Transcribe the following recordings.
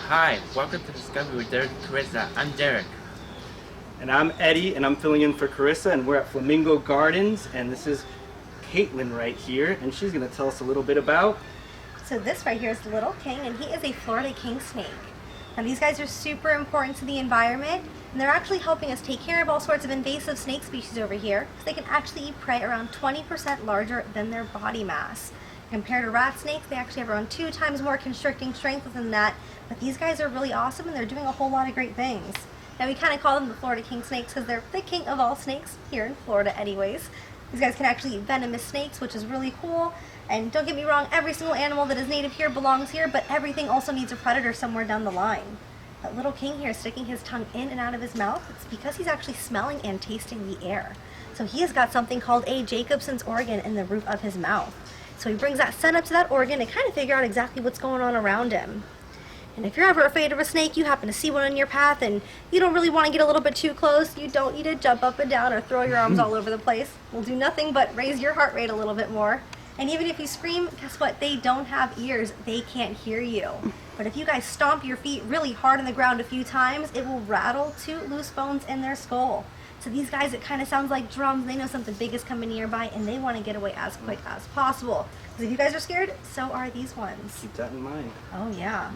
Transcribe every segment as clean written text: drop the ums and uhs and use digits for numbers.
Hi, welcome to Discovery with Derek and Carissa. I'm Derek. And I'm Eddie, and I'm filling in for Carissa, and we're at Flamingo Gardens, and this is Caitlin right here, and she's going to tell us a little bit about... So this right here is the little king, and he is a Florida king snake. Now these guys are super important to the environment, and they're actually helping us take care of all sorts of invasive snake species over here, because they can actually eat prey around 20% larger than their body mass. Compared to rat snakes, they actually have around 2 times more constricting strength than that, but these guys are really awesome, and they're doing a whole lot of great things. Now we kind of call them the Florida king snakes because they're the king of all snakes here in Florida anyways. These guys can actually eat venomous snakes, which is really cool. And don't get me wrong, every single animal that is native here belongs here, but everything also needs a predator somewhere down the line. That little king here is sticking his tongue in and out of his mouth. It's because he's actually smelling and tasting the air. So he has got something called a Jacobson's organ in the roof of his mouth. So he brings that scent up to that organ to kind of figure out exactly what's going on around him. And if you're ever afraid of a snake, you happen to see one in your path, and you don't really want to get a little bit too close, you don't need to jump up and down or throw your arms all over the place. We'll do nothing but raise your heart rate a little bit more. And even if you scream, guess what? They don't have ears. They can't hear you. But if you guys stomp your feet really hard on the ground a few times, it will rattle 2 loose bones in their skull. So these guys, it kind of sounds like drums. They know something big is coming nearby, and they want to get away as quick as possible. Because if you guys are scared, so are these ones. Keep that in mind. Oh, yeah.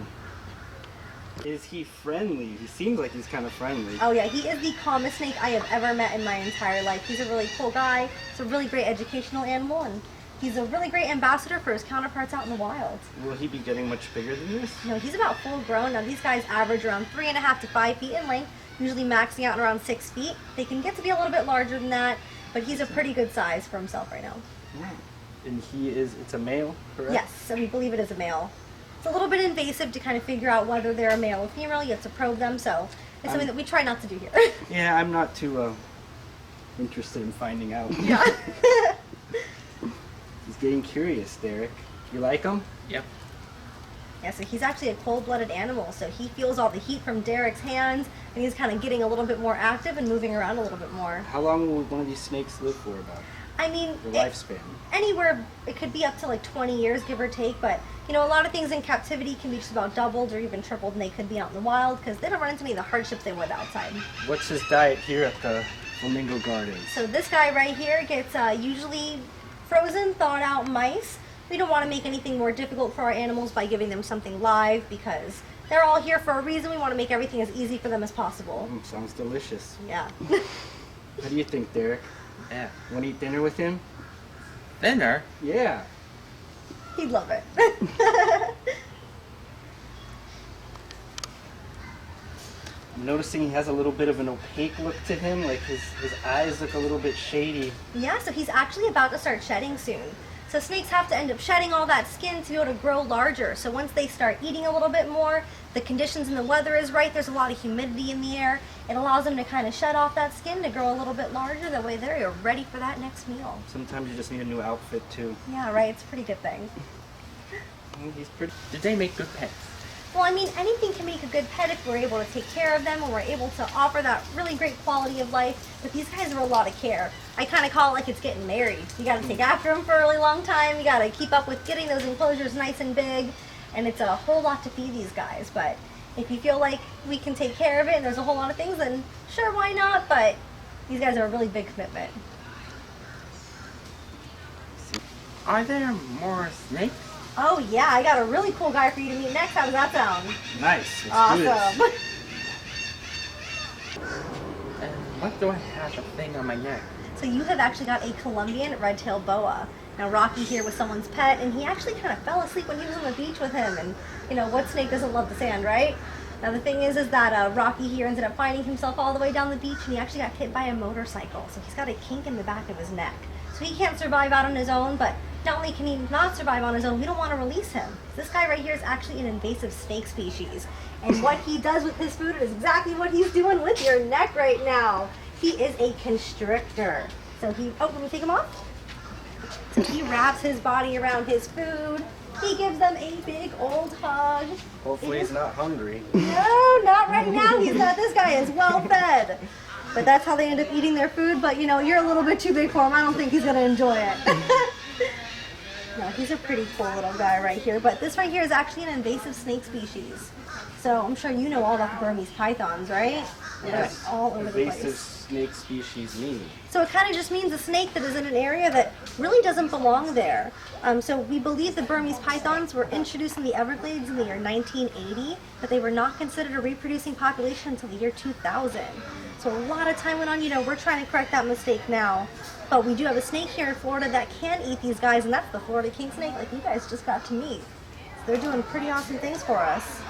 Is he friendly? He seems like he's kind of friendly. Oh yeah, he is the calmest snake I have ever met in my entire life. He's a really cool guy. He's a really great educational animal, and he's a really great ambassador for his counterparts out in the wild. Will he be getting much bigger than this? No, he's about full grown. Now these guys average around 3.5 to 5 feet in length, usually maxing out around 6 feet. They can get to be a little bit larger than that, but he's a pretty good size for himself right now. Yeah. And it's a male, correct? Yes, so we believe it is a male. It's a little bit invasive to kind of figure out whether they're a male or female. You have to probe them, so it's something that we try not to do here. Yeah, I'm not too interested in finding out. Yeah. He's getting curious, Derek. You like him? Yep. Yeah, so he's actually a cold-blooded animal, so he feels all the heat from Derek's hands, and he's kind of getting a little bit more active and moving around a little bit more. How long will one of these snakes live for about? I mean, The lifespan? Anywhere, it could be up to like 20 years, give or take, but you know, a lot of things in captivity can be just about doubled or even tripled, and they could be out in the wild because they don't run into any of the hardships they would outside. What's his diet here at the Flamingo Gardens? So this guy right here gets usually frozen, thawed out mice. We don't want to make anything more difficult for our animals by giving them something live because they're all here for a reason. We want to make everything as easy for them as possible. Sounds delicious. Yeah. How do you think, Derek? Yeah. Want to eat dinner with him? Dinner? Yeah. He'd love it. I'm noticing he has a little bit of an opaque look to him, like his eyes look a little bit shady. Yeah, so he's actually about to start shedding soon. So snakes have to end up shedding all that skin to be able to grow larger. So once they start eating a little bit more, the conditions and the weather is right, there's a lot of humidity in the air. It allows them to kind of shed off that skin to grow a little bit larger. That way they're ready for that next meal. Sometimes you just need a new outfit too. Yeah, right, it's a pretty good thing. Well, he's pretty... Did they make good pets? Well, I mean, anything can make a good pet if we're able to take care of them and we're able to offer that really great quality of life. But these guys are a lot of care. I kind of call it like it's getting married. You got to take after them for a really long time. You got to keep up with getting those enclosures nice and big. And it's a whole lot to feed these guys. But if you feel like we can take care of it and there's a whole lot of things, then sure, why not? But these guys are a really big commitment. Are there more snakes? Oh yeah, I got a really cool guy for you to meet next. How does that sound? Nice. Let's do Awesome. And what do I have a thing on my neck? So you have actually got a Colombian red-tailed boa. Now Rocky here was someone's pet, and he actually kind of fell asleep when he was on the beach with him. And you know, what snake doesn't love the sand, right? Now the thing is that Rocky here ended up finding himself all the way down the beach, and he actually got hit by a motorcycle. So he's got a kink in the back of his neck. So he can't survive out on his own, but not only can he not survive on his own, we don't want to release him. This guy right here is actually an invasive snake species. And what he does with his food is exactly what he's doing with your neck right now. He is a constrictor. So let me take him off. So he wraps his body around his food. He gives them a big old hug. Hopefully he's not hungry. No, not right now. This guy is well fed. But that's how they end up eating their food. But you know, you're a little bit too big for him. I don't think he's gonna enjoy it. No, he's a pretty cool little guy right here. But this right here is actually an invasive snake species. So I'm sure you know all about the Burmese pythons, right? They're all over the Invasive place. snake species mean. So it kind of just means a snake that is in an area that really doesn't belong there. So we believe the Burmese pythons were introduced in the Everglades in the year 1980, but they were not considered a reproducing population until the year 2000. So a lot of time went on. We're trying to correct that mistake now. But we do have a snake here in Florida that can eat these guys, and that's the Florida king snake like you guys just got to meet. So they're doing pretty awesome things for us.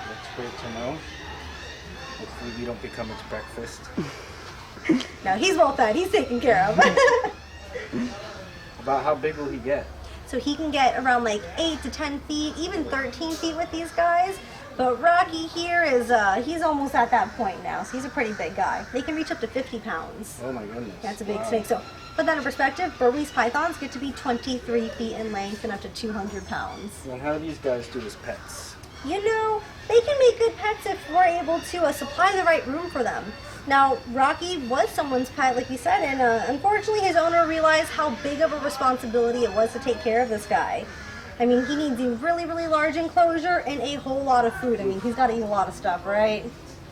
That's great to know. Hopefully we don't become its breakfast. No, he's well fed. He's taken care of. About how big will he get? So he can get around like 8 to 10 feet, even 13 feet with these guys. But Rocky here is, he's almost at that point now, so he's a pretty big guy. They can reach up to 50 pounds. Oh my goodness. That's a big snake. So put that in perspective, Burmese pythons get to be 23 feet in length and up to 200 pounds. And how do these guys do as pets? They can make good pets if we're able to supply the right room for them. Now, Rocky was someone's pet, like you said, and unfortunately his owner realized how big of a responsibility it was to take care of this guy. I mean, he needs a really, really large enclosure and a whole lot of food. I mean, he's got to eat a lot of stuff, right?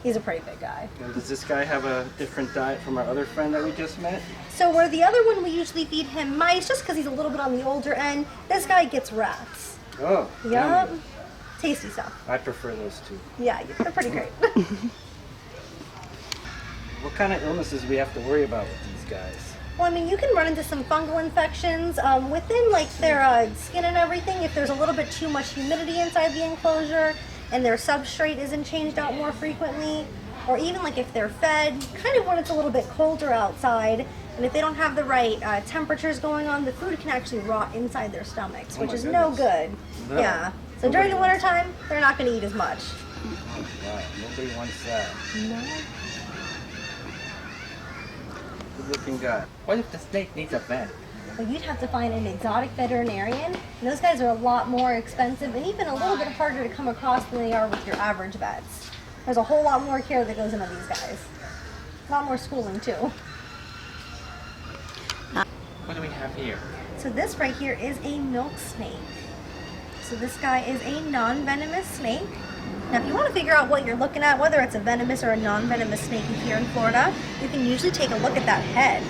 He's a pretty big guy. And does this guy have a different diet from our other friend that we just met? So where the other one, we usually feed him mice just because he's a little bit on the older end, this guy gets rats. Oh, Yup. yummy. Tasty stuff. I prefer those two. Yeah, they're pretty great. What kind of illnesses do we have to worry about with these guys? Well, I mean, you can run into some fungal infections within like their skin and everything if there's a little bit too much humidity inside the enclosure and their substrate isn't changed out more frequently, or even like if they're fed kind of when it's a little bit colder outside, and if they don't have the right temperatures going on, the food can actually rot inside their stomachs, which is no good. No. Yeah. So during the wintertime, they're not going to eat as much. Oh, wow. Nobody wants that. No. Good looking guy. What if the snake needs a vet? Well, you'd have to find an exotic veterinarian, and those guys are a lot more expensive and even a little bit harder to come across than they are with your average vets. There's a whole lot more care that goes into these guys. A lot more schooling too. What do we have here? So this right here is a milk snake. So this guy is a non-venomous snake. Now if you want to figure out what you're looking at, whether it's a venomous or a non-venomous snake here in Florida, you can usually take a look at that head.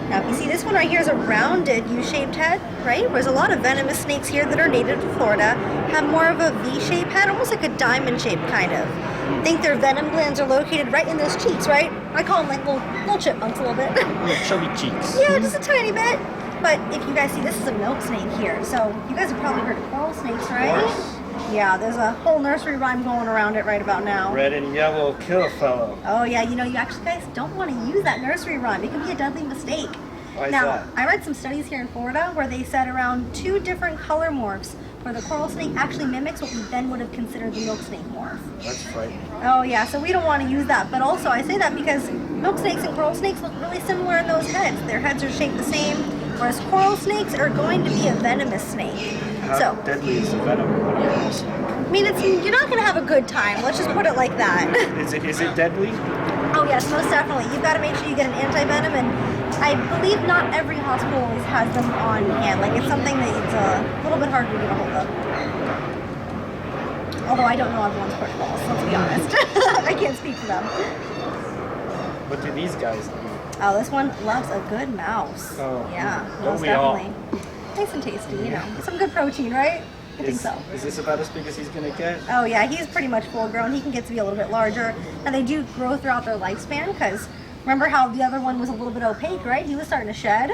Now if you see this one right here is a rounded U-shaped head, right? Whereas a lot of venomous snakes here that are native to Florida have more of a V-shaped head, almost like a diamond shape kind of. I think their venom glands are located right in those cheeks, right? I call them like little chipmunks a little bit. Yeah, chubby cheeks. Yeah, just a tiny bit. But if you guys see, this is a milk snake here. So you guys have probably heard of coral snakes, right? Yeah, there's a whole nursery rhyme going around it right about now. Red and yellow, kill a fellow. Oh yeah, you actually guys don't want to use that nursery rhyme. It can be a deadly mistake. Why is Now, that? I read some studies here in Florida where they said around 2 different color morphs where the coral snake actually mimics what we then would have considered the milk snake morph. That's frightening. Oh yeah, so we don't want to use that. But also I say that because milk snakes and coral snakes look really similar in those heads. Their heads are shaped the same, whereas coral snakes are going to be a venomous snake. How deadly is the venom of a coral snake? I mean, you're not going to have a good time. Let's just put it like that. Is it deadly? Oh yes, most definitely. You've got to make sure you get an anti-venom, and I believe not every hospital always has them on hand. Like, it's something that it's a little bit harder to get a hold of. Although I don't know everyone's protocols, let's be honest. I can't speak for them. What do these guys do? Oh, this one loves a good mouse. Oh, yeah, don't most we all? definitely. Nice and tasty, Some good protein, right? I think so. Is this about as big as he's going to get? Oh yeah, he's pretty much full grown. He can get to be a little bit larger. And they do grow throughout their lifespan because remember how the other one was a little bit opaque, right? He was starting to shed.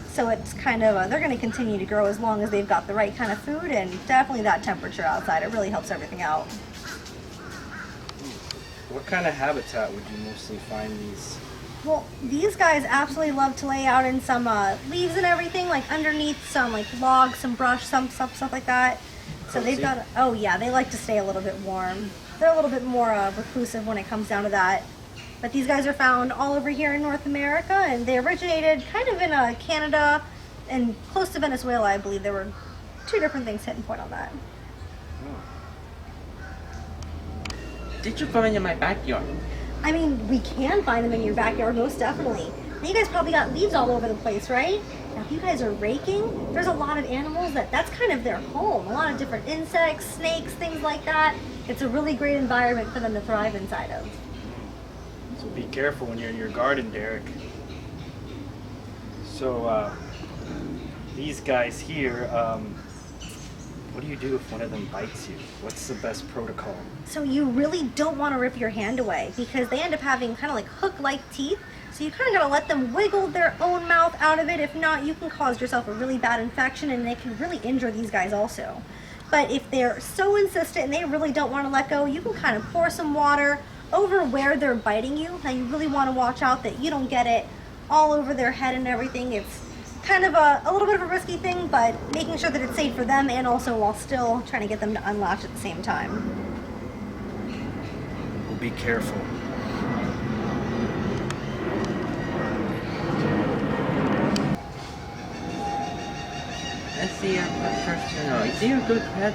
So it's kind of, they're going to continue to grow as long as they've got the right kind of food and definitely that temperature outside. It really helps everything out. What kind of habitat would you mostly find these? Well, these guys absolutely love to lay out in some leaves and everything, like underneath some like logs, some brush, some stuff like that. So they've got, oh yeah, they like to stay a little bit warm. They're a little bit more reclusive when it comes down to that. But these guys are found all over here in North America, and they originated kind of in Canada and close to Venezuela, I believe. There were 2 different things hitting point on that. Did you find in my backyard? I mean, we can find them in your backyard, most definitely. Now, you guys probably got leaves all over the place, right? Now, if you guys are raking, there's a lot of animals that's kind of their home. A lot of different insects, snakes, things like that. It's a really great environment for them to thrive inside of. So be careful when you're in your garden, Derek. So these guys here, what do you do if one of them bites you? What's the best protocol? So you really don't want to rip your hand away because they end up having kind of like hook-like teeth. So you kind of gotta let them wiggle their own mouth out of it. If not, you can cause yourself a really bad infection and it can really injure these guys also. But if they're so insistent and they really don't want to let go, you can kind of pour some water over where they're biting you. Now you really want to watch out that you don't get it all over their head and everything. It's kind of a little bit of a risky thing, but making sure that it's safe for them and also while still trying to get them to unlatch at the same time. Be careful. Let's see your first to know. Is he a good pet?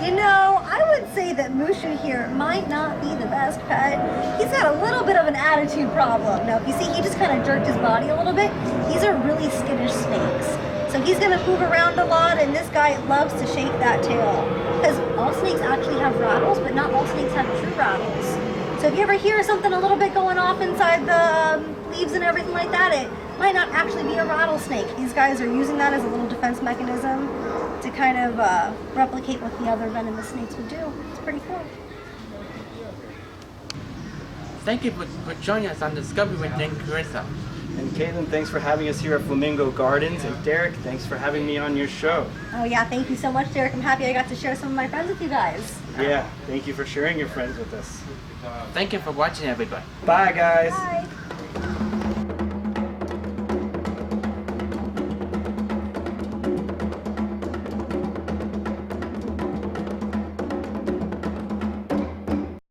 You know, I would say that Mushu here might not be the best pet. He's got a little bit of an attitude problem. Now, if you see, he just kind of jerked his body a little bit. These are really skittish snakes. So he's going to move around a lot, and this guy loves to shake that tail. Because all snakes actually have rattles, but not all snakes have true rattles. So if you ever hear something a little bit going off inside the leaves and everything like that, it might not actually be a rattlesnake. These guys are using that as a little defense mechanism to kind of replicate what the other venomous snakes would do. It's pretty cool. Thank you for joining us on Discovery with Nick and Carissa. And Caitlin, thanks for having us here at Flamingo Gardens. And Derek, thanks for having me on your show. Oh yeah, thank you so much, Derek. I'm happy I got to share some of my friends with you guys. Yeah, thank you for sharing your friends with us. Thank you for watching, everybody. Bye, guys. Bye.